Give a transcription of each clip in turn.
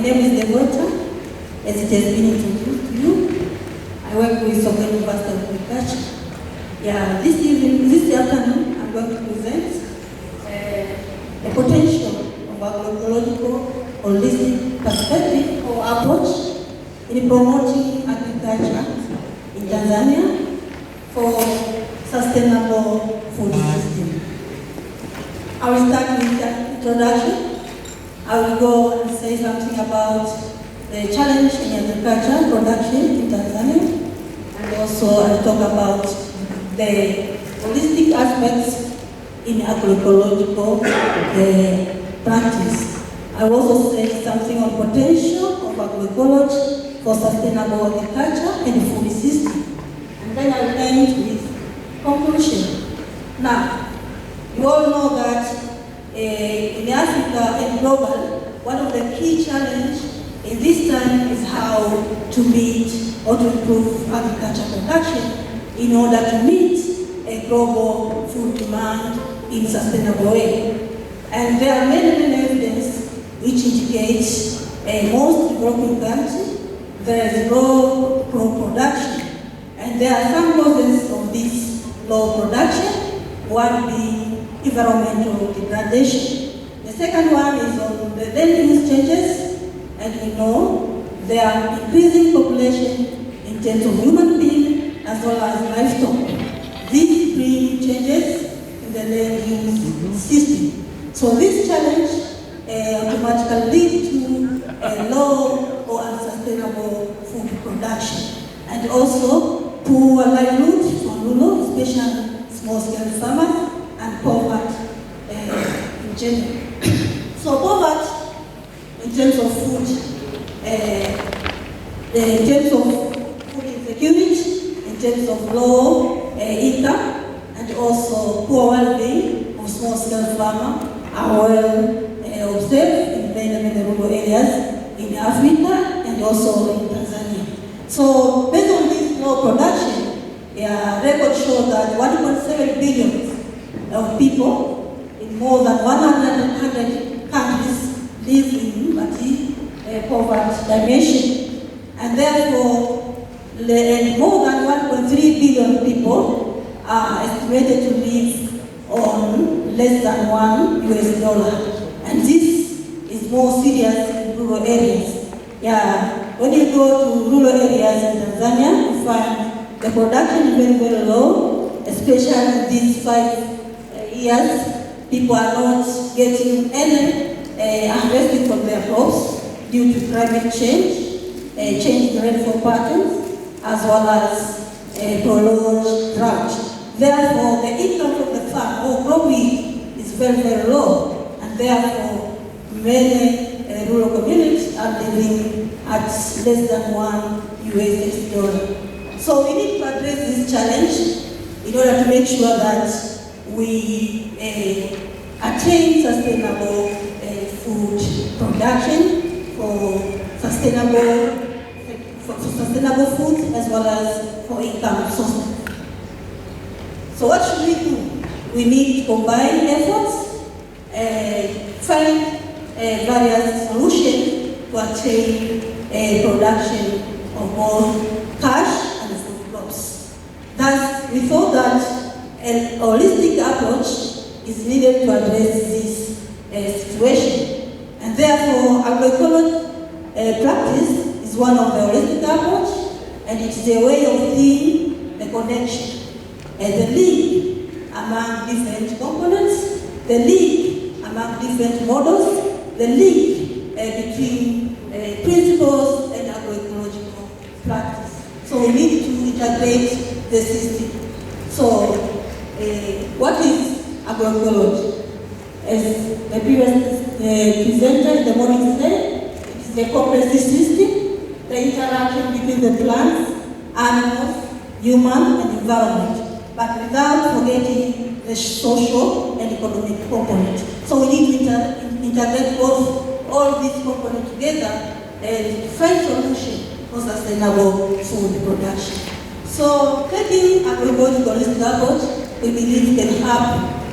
name is Devotha, as it has been introduced to you. I work with Singida University of Agriculture. Yeah, this afternoon, I'm going to present the potential of agroecological holistic perspective or approach in promoting agriculture in Tanzania for sustainable food system. I will start with an introduction. I will go and say something about the challenge in agriculture production in Tanzania, and also I'll talk about the holistic aspects in agroecological practice. I will also say something on potential of agroecology for sustainable agriculture and food system. And then I'll end with conclusion. Now, you all know that in Africa and global, one of the key challenges in this time is how to meet or to improve agriculture production in order to meet a global food demand in a sustainable way. And there are many evidence which indicates most developing countries there is low production. And there are some causes of this low production, one being environmental degradation. The second one is on the land use changes, and we know there are increasing population in terms of human beings as well as livestock. These bring changes in the land use system. So this challenge automatically leads to a low or unsustainable food production, and also poor livelihood for rural, especially small-scale farmers, and poverty in general. So poverty in terms of food, in terms of food insecurity, in terms of low income, and also poor well-being of small-scale farmers are well observed in many rural areas in Africa and also in Tanzania. So based on this low production, records show that 1.7 billion of people in more than 100 countries live in poverty dimension, and therefore more than 1.3 billion people are estimated to live on less than $1, and this is more serious in rural areas. When you go to rural areas in Tanzania, you find the production is very low, especially in these 5 years. People are not getting any harvesting from their crops due to climate change, changing rainfall patterns, as well as prolonged drought. Therefore, the income from the farm or crop yield is very low, and therefore many rural communities are living at less than $1. So we need to address this challenge in order to make sure that we attain sustainable food production for sustainable food as well as for income sources. So what should we do? We need to combine efforts, find various solutions to attain production of both cash and food crops. Thus, we thought that a holistic approach is needed to address this situation. And therefore, agroecology practice is one of the holistic approach, and it is a way of seeing the connection, the link among different components, the link among different models, the link between principles and agroecological practice. So we need to integrate the system. So what is agroecology? As the previous presenter in the morning said, it is a comprehensive system, the interaction between the plants, animals, human, and environment, but without forgetting the social and economic component. So we need to integrate all these components together and find solution for sustainable food production. So taking agroecological approach, we believe can help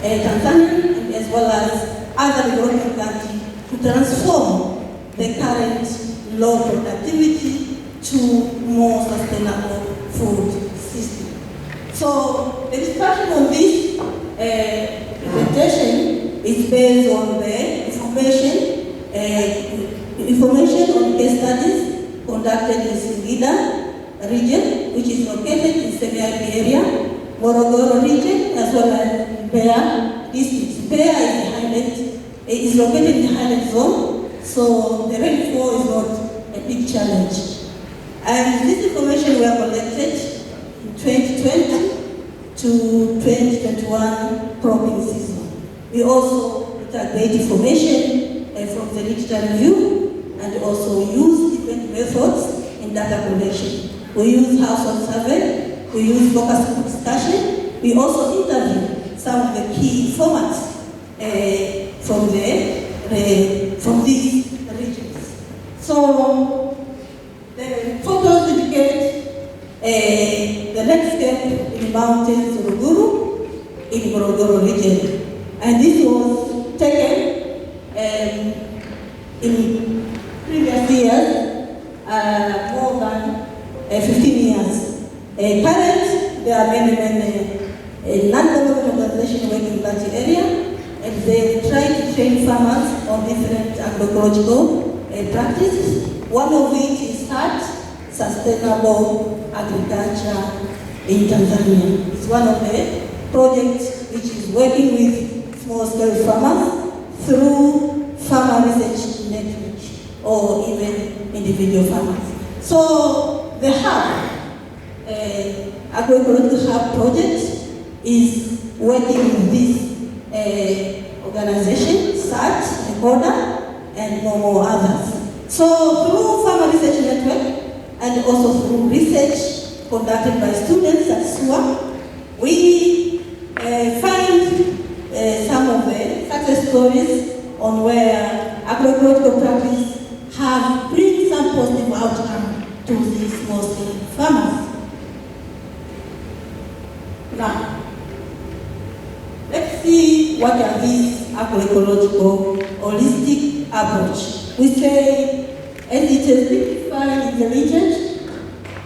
Tanzania as well as other developing countries to transform the current low productivity to more sustainable food system. So the discussion on this presentation is based on the information on case studies conducted in Singida region, which is located in semi-arid area, Morogoro region, as well as Bear district. Bear is located in the highland zone, so the rainfall is not a big challenge. And this information were collected in 2020 to 2021 cropping season. We also integrate information from the literature review and also use different methods in data collection. We use household survey, we use focus group discussion, we also interview some of the key informants from these regions. So the photos indicate the landscape in the mountains of Uruguru in Morogoro region. And this was taken in previous years, more than 15 years. Currently, there are many non-government organizations working in that area, and they try to train farmers on different agroecological practices. One of which is sustainable agriculture in Tanzania. It's one of the projects which is working with small-scale farmers through farmer research network or even individual farmers. So the Hub, Agroecological Hub project, is working with this organization, SAT, Recorder, and more others. So through farmer research network and also through research conducted by students at SUA, we find some of the success stories on where agroecological practice have bring some positive outcome to these small-scale farmers. Now, let's see what are these agroecological holistic approach. We say, as it is defined in the region,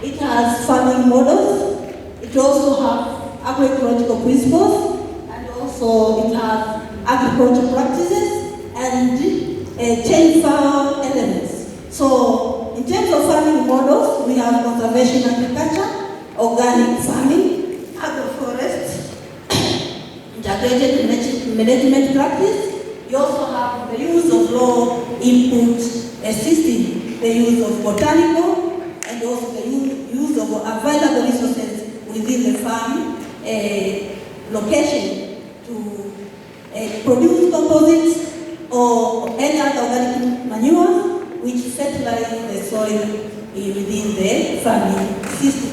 it has farming models, it also has agroecological principles, and also it has agricultural practices and 10 farm elements. So, in terms of farming models, we have conservation agriculture, organic farming, agroforest, integrated management practice. You also have the use of low input system, the use of botanical, and also the use of available resources within the farm location to produce composites or any other organic manure which fertilize the soil within the farming system.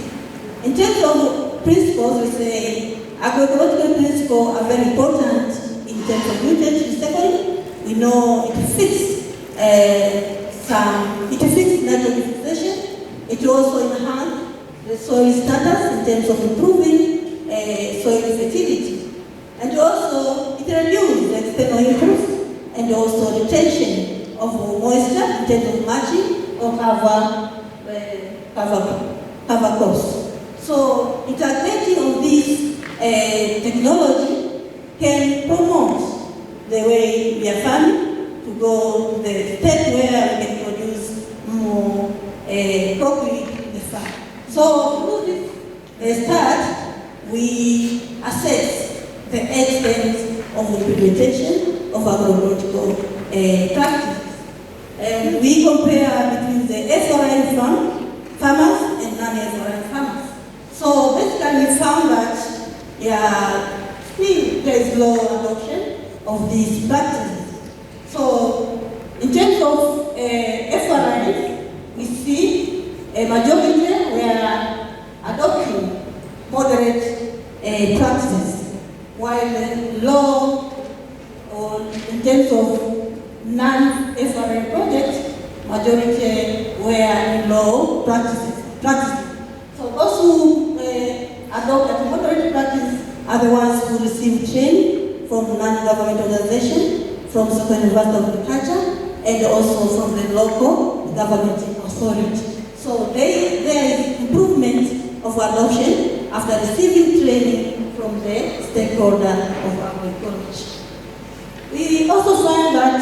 In terms of principles, we say agroecological principles are very important in terms of nutrient recycling. We know it fixes nitrogen fixation. It also enhances the soil status in terms of improving soil fertility. And also it reduces the external inputs and also retention of moisture in terms of mulching or cover crops. So integrating of this technology can promote the way we are farming to go to the step where we can produce more crop in the farm. So through this start, we assess the extent of implementation of agroecological practices. And we compare between the FRN farmers and non-FRN farmers. So basically we found that still there is low adoption of these practices. So in terms of FRN, we see a majority were adopting moderate practices, while low, or in terms of non-FRN projects, majority were low practices. So those who adopt a moderate practice are the ones who receive training from non-government organizations, from Secondary University of Agriculture, and also from the local government authority. So there is improvement of adoption after receiving training from the stakeholder of agroecology. We also find that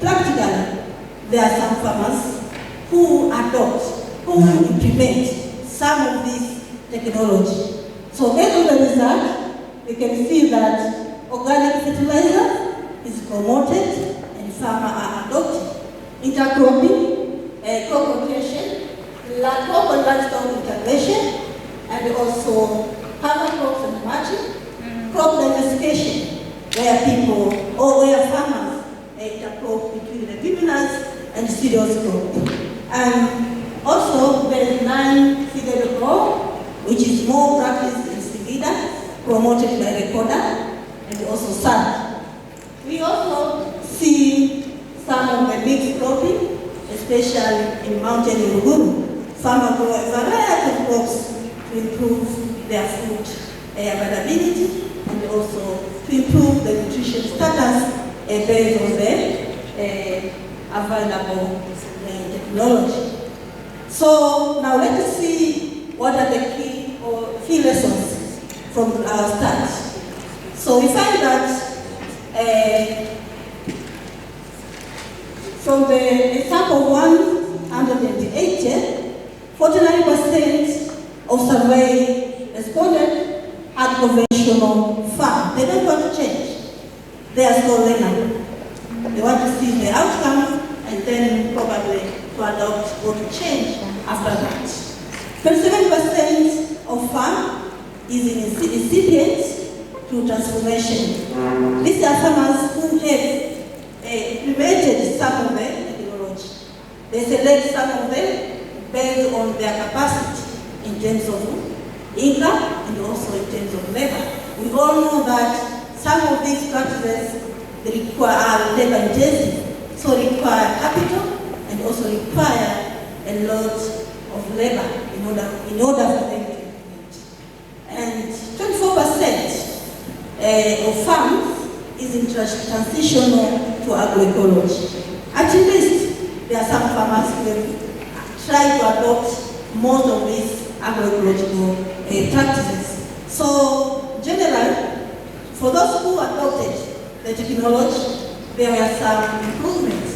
practically there are some farmers who adopt, who implement some of this technology. So based on the result, we can see that organic fertilizer is promoted and farmers are adopting. Intercropping, crop rotation, crop and livestock integration, and also cover crops and mulching, crop diversification, where people or where farmers intercrop between leguminous and cereals crop. And also there is non-seeded crop, which is more practiced in Singida, promoted by Recorder and also SAD. We also see some of the mixed cropping, especially in mountain Uruguru. Farmers grow a variety of crops to improve their food availability and also to improve the nutrition status based on the available technology. So now let us see what are the key lessons from our start. So we find that from the example 180, 49% of survey responded at conventional farm. They don't want to change. They are still learning. They want to see the outcome and then probably to adopt or to change after that. 27% of farm is in incipient to transformation. These are farmers who have implemented some of the technology. They select some of them based on their capacity in terms of income and also in terms of labor. We all know that some of these practices they require labor intensive, so require capital and also require a lot of labor in order for them to implement. And 24% of farms is in transitional to agroecology. At least there are some farmers who have tried to adopt most of these agroecological practices. So generally, for those who adopted the technology, there were some improvements.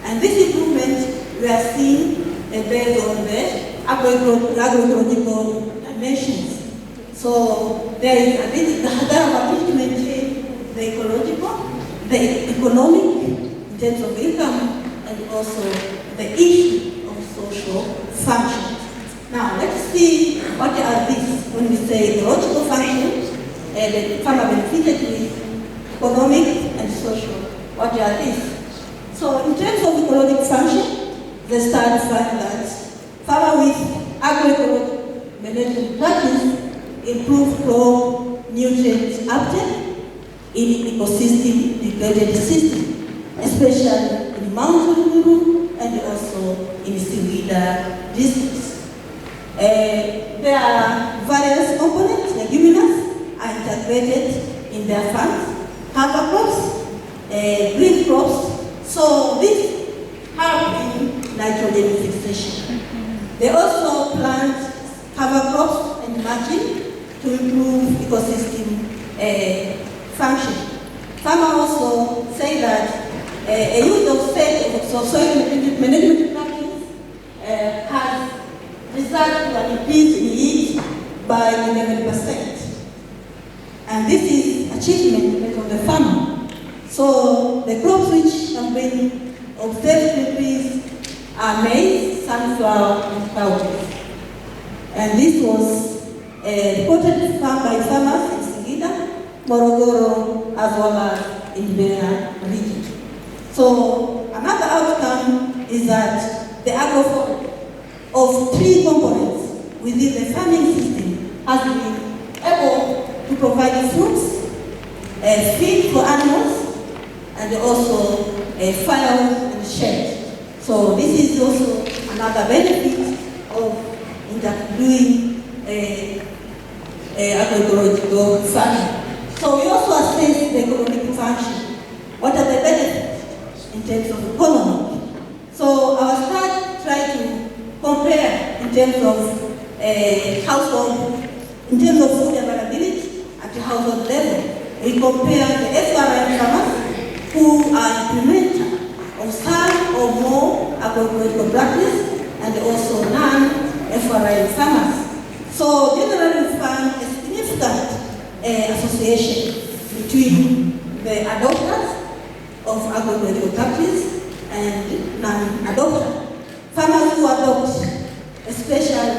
And this improvement we are seeing based on the agroecological dimensions. So there is the ability to maintain the ecological, the economic in terms of income, and also the issue of social functions. Now let's see what are these when we say ecological functions, the farmer benefited with economic and social. What are these? So in terms of economic function, they start to find that farmer with agroecological management practice improve crop nutrient uptake in ecosystem degraded system, especially in Mount Uruguru and also in Singida District. There are various components, leguminous are integrated in their farms, cover crops, green crops, so this help in nitrogen fixation. They also plant cover crops and mulching to improve ecosystem function. Farmers also say that a use of soil management practice has resulted in an increase in yield by 11%. And this is achievement based on the farmer. So the crops which have been observed to increase are maize, sunflower, and cowpeas. And this was reported by farmers in Singida, Morogoro, as well as in Beira region. So another outcome is that the agroforestry of 3 components within the farming system has been able to provide fruits, feed for animals, and also firewood and shade. So this is also another benefit of doing agroecological farming. So we also assess the economic function. What are the benefits in terms of economy. So our study tried to compare in terms of household, in terms of food availability at the household level. We compare the FRI farmers who are implementer of some or more agroecological practice and also non-FRI farmers. So generally we find a significant association between the adopters of agroecological practice and non-adopters. Farmers who adopt, especially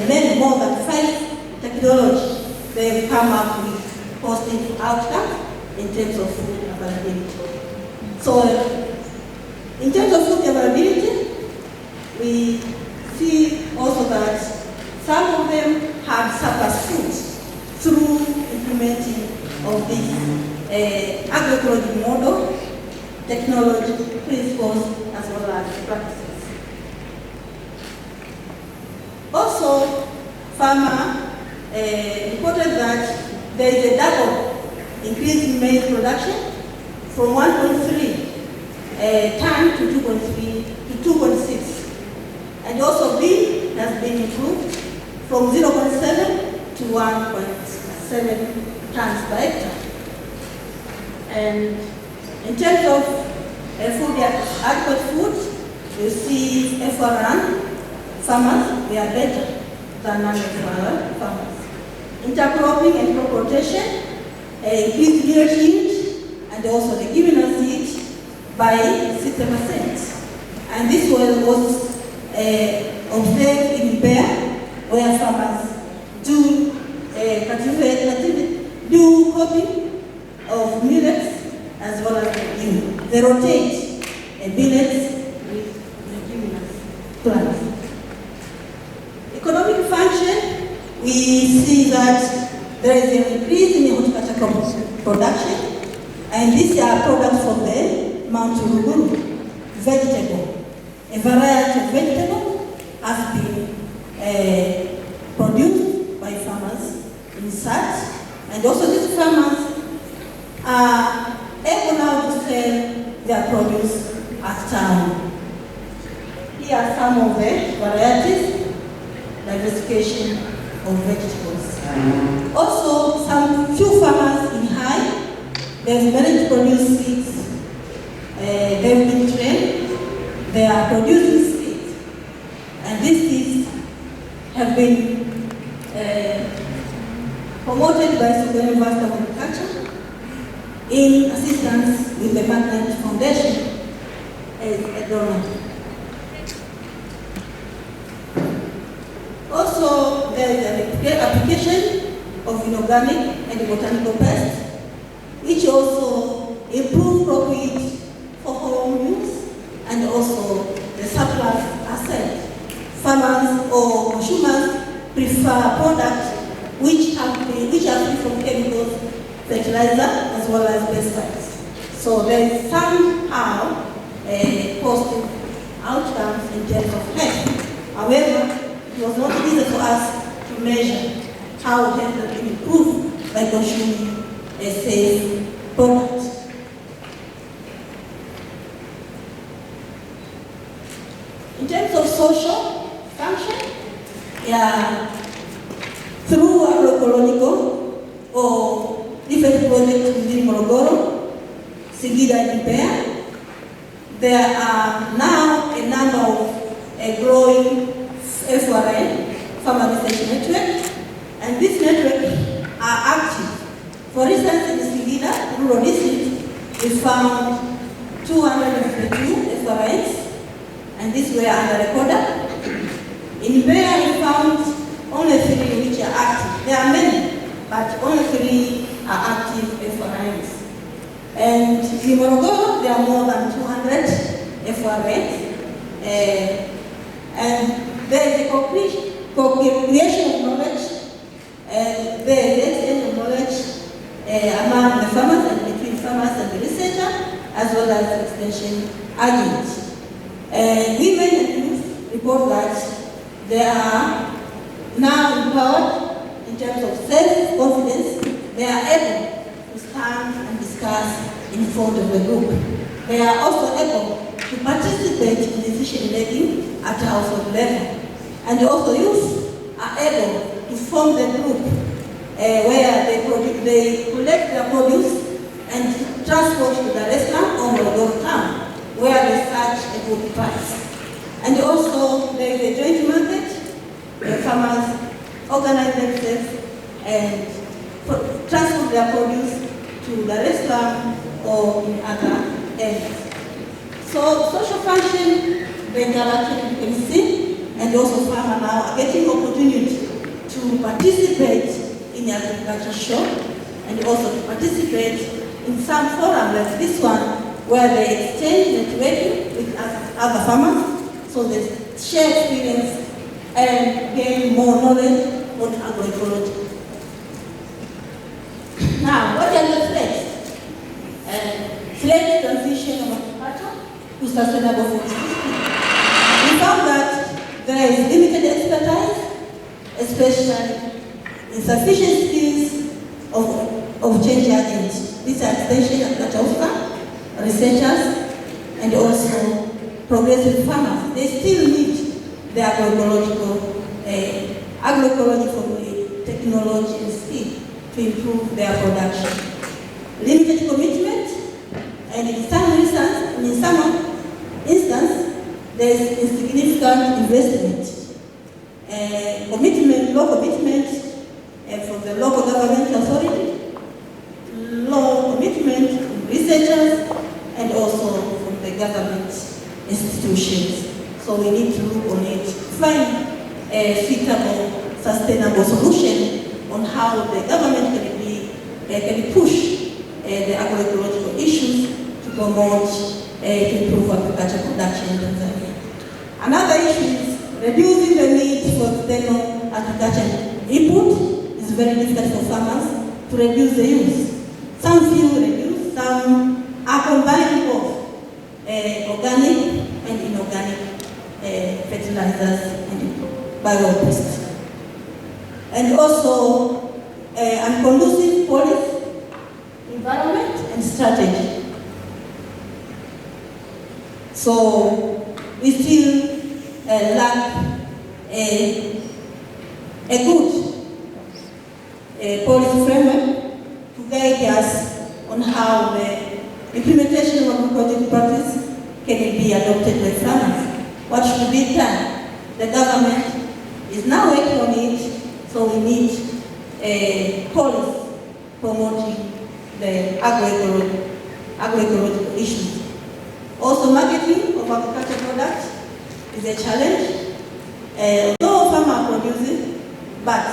many more than 5 technology, they come up with positive outcomes in terms of food availability. So in terms of food availability, we see also that some of them have surplus food through implementing of this agroecology model, technology, principles, as well as practices. Also, farmer reported that there is a double increase in maize production from 1.3 ton to 2.3 to 2.6. And also bean has been improved from 0.7 to 1.7 tons per hectare. And in terms of food, adequate food, you see FRN farmers, they are better than non-FRN farmers. Intercropping and crop rotation increased yield yield, and also the giving us yield by 60%. And this was observed in Bear, where farmers do do cropping of millets as well as legumes. They rotate millets with leguminous plants. Economic function, we see that there is an increase in horticultural production, and these are products from the Mount Uruguru vegetable. A variety of vegetable has been produced by farmers in such, and also these farmers are able now to sell their produce at town. Here are some of the varieties, diversification of vegetables. Also, some few farmers in high, they've managed to produce seeds. They've been trained. They are producing seeds, and these seeds have been promoted by Singida University of Agriculture in assistance with the Magnet Foundation as a donor. Also, there is an application of inorganic and botanical pests, which also improve crop yield for home use and also the surplus asset. Farmers or consumers prefer products which are free from chemicals, fertilizer, as well as pesticides. So there is somehow positive outcomes in terms of health. However, it was not easy for us to measure how health has been improved by consuming a safe product. In terms of social function, through agroecological or different projects within Morogoro, Singida and Bear, there are now a number of growing FRN, Farmer Research Network, and these networks are active. For instance, in the Singida Rural District, we found 252 FRNs, and these were under recorder. In Bear, we found only 3 which are active. There are many, but only 3 are active FRNs. And in Morogoro, there are more than 200 FRNs. And there is a co-creation of knowledge, and there is exchange of knowledge among the farmers and between farmers and the researcher, as well as extension agents. Women and youth report that they are now empowered in terms of self-confidence. They are able to stand and discuss in front of the group. they are also able to participate in decision making at household level. And also youth are able to form the group where they collect their produce and transport to the restaurant or the town where they search a good price. And also there is a joint market where farmers organize themselves and transport their produce to the restaurant or in other areas. So social function, the interaction you can see, and also farmers now are getting opportunity to participate in the agriculture show and also to participate in some forum like this one where they exchange networking with other farmers so they share experience and gain more knowledge on agroecology. Now, what are the threats? Threat transition of agriculture to sustainable food system. We found that there is limited expertise, especially insufficient skills of change agents. These are extension agriculture officers, researchers, and also progressive farmers. They still need the agroecological technology and skill to improve their production. Limited commitment, and in some instance, there is insignificant investment. Low commitment from the local government authority, low commitment from researchers, and also from the government institutions. So we need to look on it, find a suitable, sustainable solution on how the government can push the agroecological issues to promote, to improve agriculture production in Tanzania. Another issue is reducing the need for external agriculture input. Is very difficult for farmers to reduce the use. Some few reduce, some are combining both organic and inorganic fertilizers and biopests. And also unconducive policy, environment and strategy. So we still lack a good policy framework to guide us on how the implementation of agroecological practice can be adopted by farmers. What should be done? The government is now working on it, so we need a policy promoting the agroecological issues. Also, marketing of agricultural products is a challenge. Although farmers are producing, but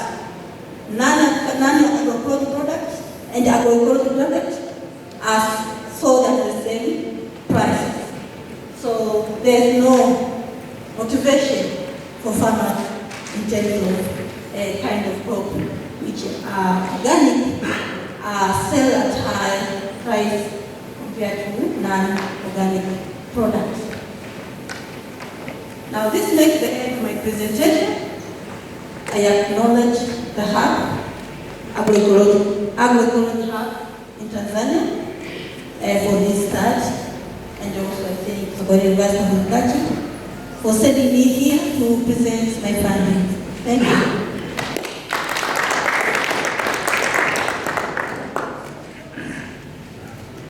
non-agroecological products and agroecological products are sold at the same prices. So there is no motivation for farmers in terms of a kind of crop which are organic, sell at high price compared to non-organic products. Now this makes the end of my presentation. I acknowledge the Hub, Agroecology Hub in Tanzania for this start, and also I thank the University of Agriculture for sending me here to present my findings. Thank you.